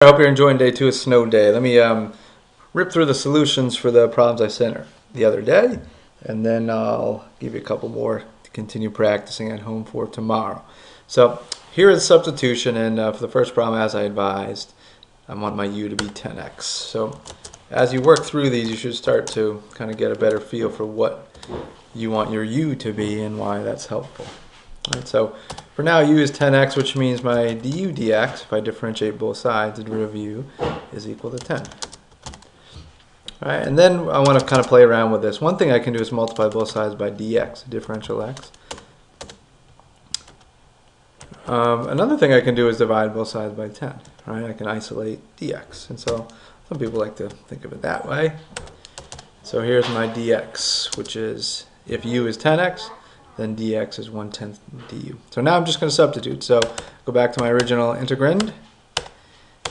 I hope you're enjoying day 2 of Snow Day. Let me rip through the solutions for the problems I sent the other day, and then I'll give you a couple more to continue practicing at home for tomorrow. So here is substitution, and for the first problem, as I advised, I want my u to be 10x. So as you work through these, you should start to kind of get a better feel for what you want your u to be and why that's helpful. All right, so for now, u is 10x, which means my du dx, if I differentiate both sides, the derivative of u is equal to 10. All right, and then I want to kind of play around with this. One thing I can do is multiply both sides by dx, differential x. Another thing I can do is divide both sides by 10. Right? I can isolate dx, and so some people like to think of it that way. So here's my dx, which is, if u is 10x, then dx is 1/10 du. So now I'm just going to substitute. So go back to my original integrand,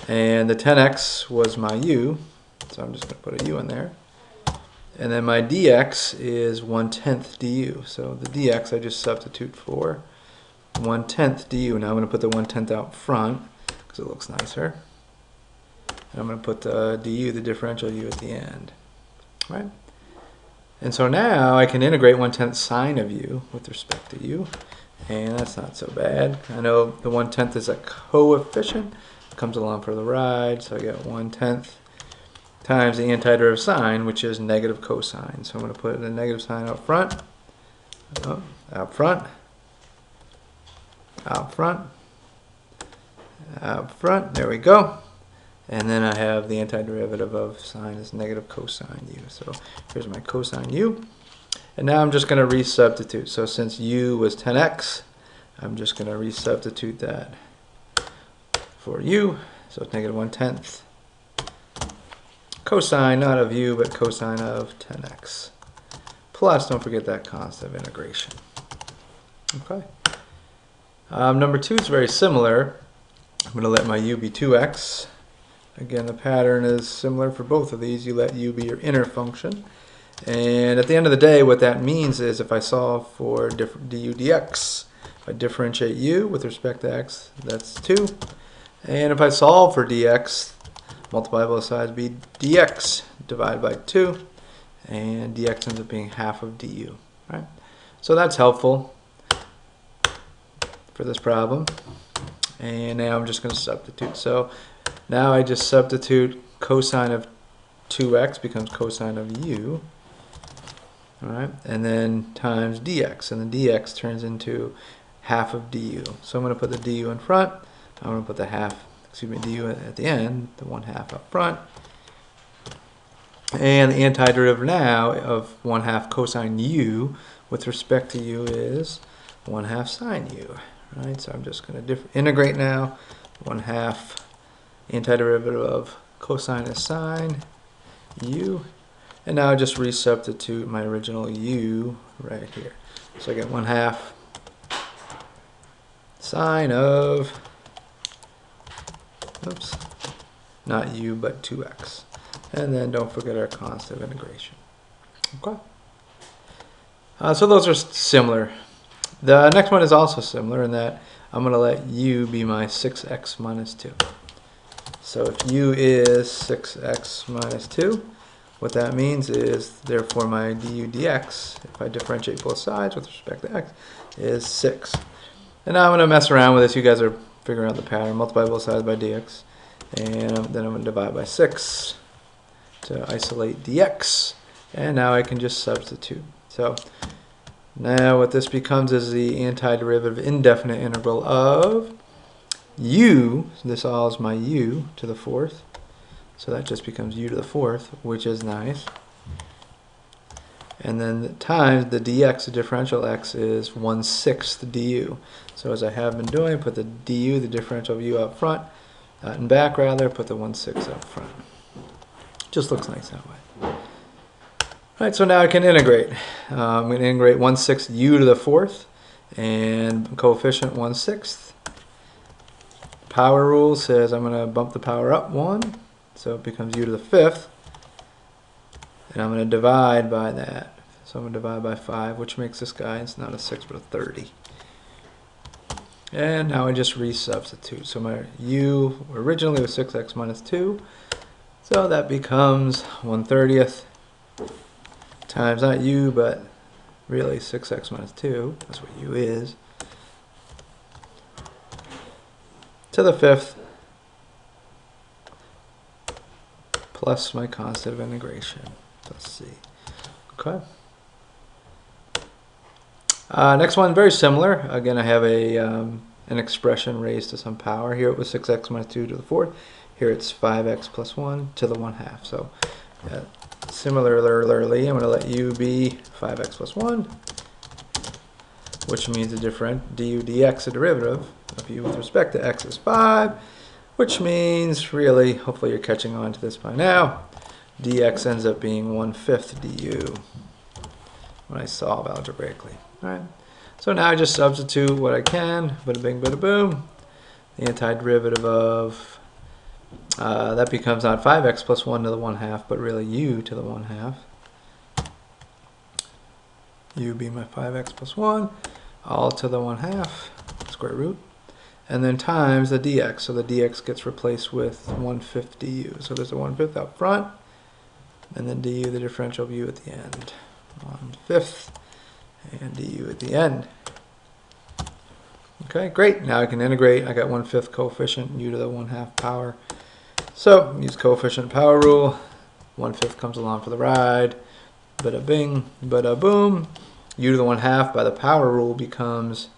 and the 10x was my u, so I'm just going to put a u in there. And then my dx is 1/10 du. So the dx I just substitute for 1/10 du. Now I'm going to put the 1/10 out front because it looks nicer. And I'm going to put the du, the differential u, at the end. All right? And so now I can integrate 1/10 sine of u with respect to u, and that's not so bad. I know the 1/10 is a coefficient, it comes along for the ride, so I get 1/10 times the antiderivative sign, which is negative cosine. So I'm going to put the negative sign out front, out front, out front, out front, there we go. And then I have the antiderivative of sine is negative cosine u. So here's my cosine u. And now I'm just going to resubstitute. So since u was 10x, I'm just going to resubstitute that for u. So it's negative 1/10 cosine, not of u, but cosine of 10x. Plus, don't forget that constant of integration. Okay. Number 2 is very similar. I'm going to let my u be 2x. Again, the pattern is similar for both of these. You let u be your inner function. And at the end of the day, what that means is if I solve for du dx, if I differentiate u with respect to x, that's 2. And if I solve for dx, multiply both sides, be dx divided by 2. And dx ends up being half of du. Right? So that's helpful for this problem. And now I'm just going to substitute. So now I just substitute cosine of 2x becomes cosine of u, all right, and then times dx, and the dx turns into half of du. So I'm going to put the du in front, I'm going to put the du at the end, the 1/2 up front, and the antiderivative now of 1/2 cosine u with respect to u is 1/2 sine u, right? So I'm just going to integrate now, 1/2 antiderivative of cosine is sine u, and now I just resubstitute my original u right here. So I get 1/2 sine of, oops, not u but 2x, and then don't forget our constant of integration. Okay. So those are similar. The next one is also similar in that I'm going to let u be my 6x minus 2. So if u is 6x minus 2, what that means is, therefore, my du dx, if I differentiate both sides with respect to x, is 6. And now I'm going to mess around with this. You guys are figuring out the pattern. Multiply both sides by dx, and then I'm going to divide by 6 to isolate dx. And now I can just substitute. So now what this becomes is the antiderivative indefinite integral of u, this all is my u to the 4th, so that just becomes u to the 4th, which is nice. And then times the dx, the differential x, is 1/6 du. So as I have been doing, put the du, the differential of u, up front, and back rather, put the 1/6 up front. Just looks nice that way. All right, so now I can integrate. I'm going to integrate 1/6 u to the 4th, and coefficient 1/6. Power rule says I'm going to bump the power up 1, so it becomes u to the 5th, and I'm going to divide by that. So I'm going to divide by 5, which makes this guy, it's not a 6 but a 30. And now I just resubstitute. So my u originally was 6x minus 2. So that becomes 1/30 times not u, but really 6x minus 2. That's what u is. To the 5th plus my constant of integration plus c. Okay. Next one, very similar. Again, I have an expression raised to some power. Here it was 6x minus 2 to the 4th. Here it's 5x plus 1 to the 1/2. So similarly, I'm going to let u be 5x plus 1, which means the different du dx, the derivative of u with respect to x is 5, which means really, hopefully you're catching on to this by now, dx ends up being 1/5 du when I solve algebraically. All right. So now I just substitute what I can, bada bing, bada boom. The antiderivative of, that becomes not 5x plus 1 to the 1/2, but really u to the 1/2. U being my 5x plus 1, all to the 1/2, square root. And then times the dx, so the dx gets replaced with 1/5 du. So there's a 1/5 up front, and then du, the differential of u at the end. 1/5, and du at the end. Okay, great. Now I can integrate. I got 1/5 coefficient, u to the 1/2 power. So use coefficient power rule. 1/5 comes along for the ride. Bada bing, bada boom. U to the 1/2 by the power rule becomes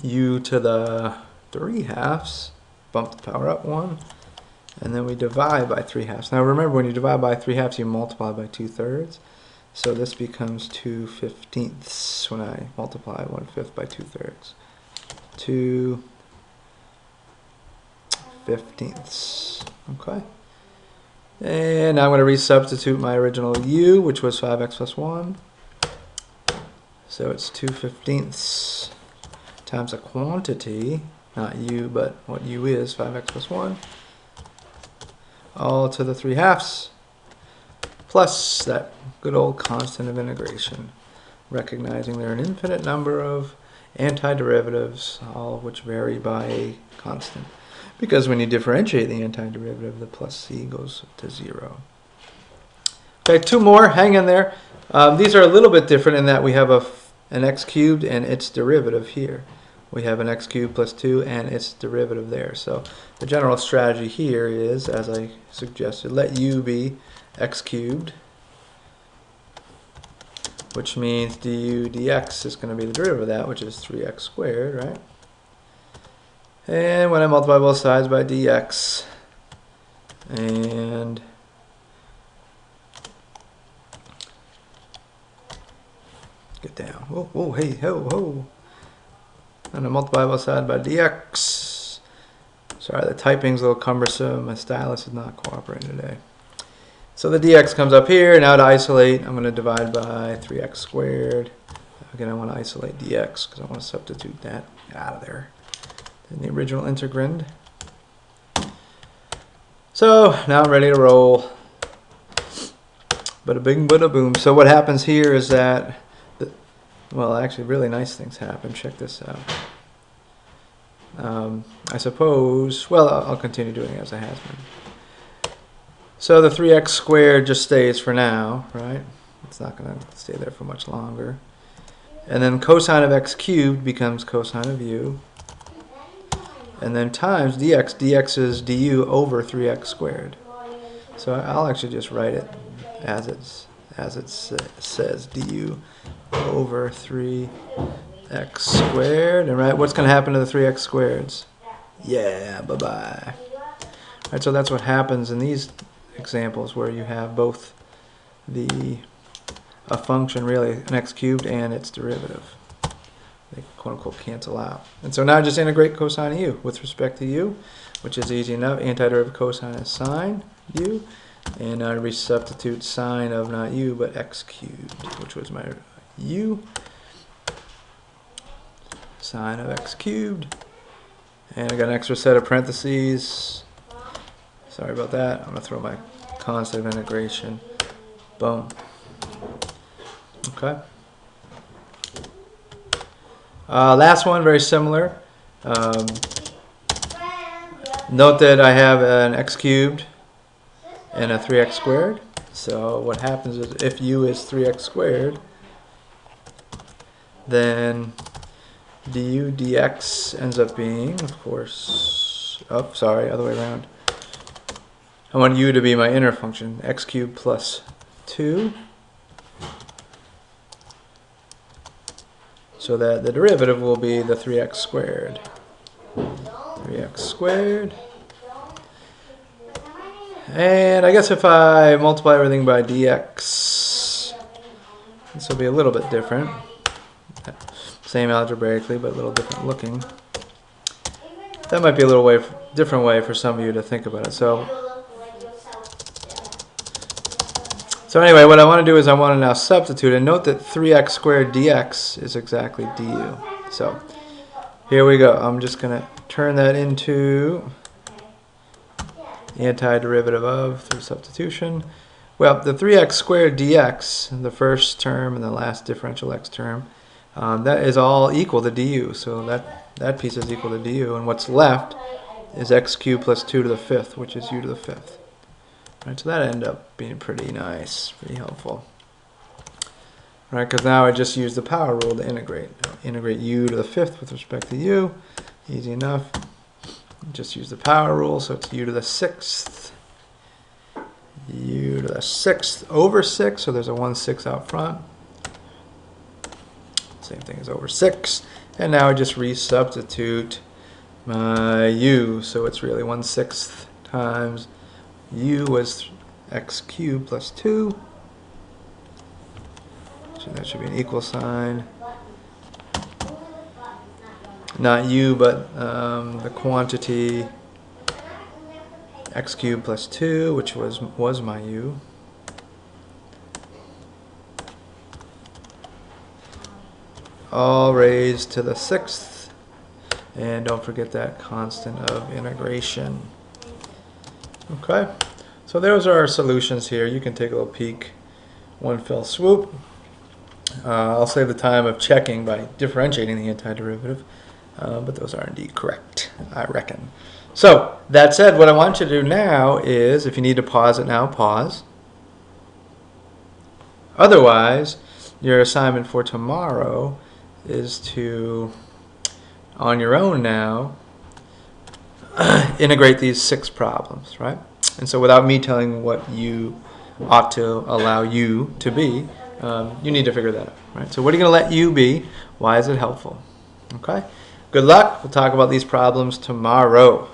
u to the 3/2. Bump the power up 1. And then we divide by 3/2. Now remember, when you divide by 3/2, you multiply by 2/3. So this becomes 2/15 when I multiply 1/5 by 2/3. 2/15. Okay. And now I'm going to resubstitute my original u, which was 5x plus 1. So it's 2/15 times a quantity, not u, but what u is, 5x plus 1. All to the 3/2 plus that good old constant of integration, recognizing there are an infinite number of antiderivatives, all of which vary by a constant. Because when you differentiate the antiderivative, the plus c goes to 0. Okay, two more, hang in there. These are a little bit different in that we have an x cubed and its derivative here. We have an x cubed plus 2 and its derivative there. So the general strategy here is, as I suggested, let u be x cubed, which means du dx is going to be the derivative of that, which is 3x squared, right? And when I multiply both sides by dx, and get down, whoa, whoa, hey, ho, ho. And I multiply both sides by dx. Sorry, the typing's a little cumbersome. My stylus is not cooperating today. So the dx comes up here. Now to isolate, I'm going to divide by 3x squared. Again, I want to isolate dx because I want to substitute that out of there in the original integrand. So now I'm ready to roll. Bada bing, bada boom. So what happens here is that, well, actually really nice things happen. Check this out. I suppose, well, I'll continue doing it as it has been. So the 3x squared just stays for now, right? It's not going to stay there for much longer. And then cosine of x cubed becomes cosine of u. And then times dx. Dx is du over 3x squared. So I'll actually just write it as it says, du over 3x squared. And right, what's going to happen to the 3x squareds? Yeah, bye-bye. Right, so that's what happens in these examples where you have both a function, really, an x cubed and its derivative. They quote-unquote cancel out. And so now just integrate cosine of u with respect to u, which is easy enough. Antiderivative cosine is sine u. And I resubstitute sine of not u, but x cubed, which was my u. Sine of x cubed. And I got an extra set of parentheses. Sorry about that. I'm going to throw my constant of integration. Boom. Okay. Last one, very similar. Note that I have an x cubed and a 3x squared. So what happens is if u is 3x squared, then du dx ends up being, of course, oh, sorry, other way around. I want u to be my inner function, x cubed plus 2. So that the derivative will be the 3x squared. 3x squared. And I guess if I multiply everything by dx, this will be a little bit different. Same algebraically, but a little different looking. That might be a little different way for some of you to think about it. So anyway, what I want to do is I want to now substitute, and note that 3x squared dx is exactly du. So here we go. I'm just going to turn that into antiderivative of through substitution. Well, the 3x squared dx, the first term and the last differential x term, that is all equal to du. So that piece is equal to du, and what's left is x cubed plus 2 to the 5th, which is u to the 5th. Right, so that ended up being pretty nice, pretty helpful. Right, because now I just use the power rule to integrate. Integrate u to the 5th with respect to u. Easy enough. Just use the power rule, so it's u to the 6th. U to the 6th over 6, so there's a 1/6 out front. Same thing as over 6. And now I just resubstitute my u, so it's really 1/6 times u was x cubed plus 2. So that should be an equal sign. Not u, but the quantity x cubed plus 2, which was my u. All raised to the 6th. And don't forget that constant of integration. Okay, so those are our solutions here. You can take a little peek, one fell swoop. I'll save the time of checking by differentiating the antiderivative, but those are indeed correct, I reckon. So that said, what I want you to do now is, if you need to pause it now, pause. Otherwise, your assignment for tomorrow is to, on your own now, integrate these 6 problems, right? And so without me telling what you ought to allow u to be, you need to figure that out, right? So what are you going to let u be? Why is it helpful? Okay? Good luck. We'll talk about these problems tomorrow.